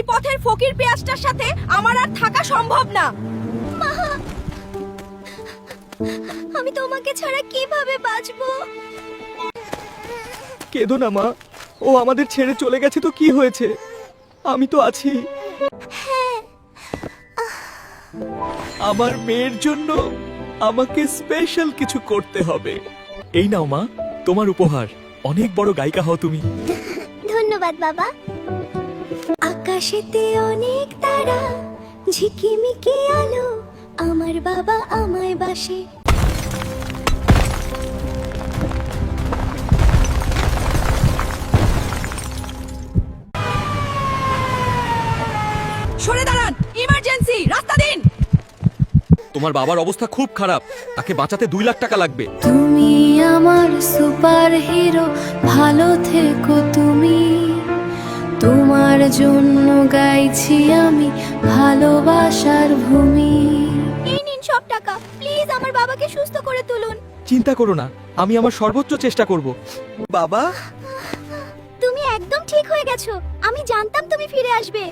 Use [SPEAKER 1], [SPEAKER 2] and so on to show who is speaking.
[SPEAKER 1] পথের ফকির পেঁয়াজটার সাথে আমার আর থাকা সম্ভব না। মা, আমি তোমাকে ছাড়া কিভাবে বাঁচবো?
[SPEAKER 2] কেঁদো না মা, ও আমাদের ছেড়ে চলে গেছে তো কি হয়েছে, আমি তো আছি। আমার মেয়ের জন্য আমাকে স্পেশাল কিছু করতে হবে। এই নাও মা, তোমার উপহার। অনেক বড় গায়িকা হও তুমি।
[SPEAKER 1] ধন্যবাদ বাবা। আকাশেতে অনেক তারা, ঝিকিমিকি আলো, আমার বাবা আমায় বাসে। সরে দাঁড়ান, ইমার্জেন্সি, রাস্তা দিন।
[SPEAKER 2] তোমার বাবার অবস্থা খুব খারাপ, তাকে বাঁচাতে 2 লাখ টাকা লাগবে।
[SPEAKER 3] তুমি আমার সুপার হিরো, ভালো থেকো তুমি। তোমার জন্য গাইছি আমি ভালোবাসার ভূমি।
[SPEAKER 1] এই নিন সব টাকা, প্লিজ আমার বাবাকে সুস্থ করে তুলুন।
[SPEAKER 2] চিন্তা করো না, আমি আমার সর্বোচ্চ চেষ্টা করব। বাবা,
[SPEAKER 1] তুমি একদম ঠিক হয়ে গেছো, আমি জানতাম তুমি ফিরে আসবে।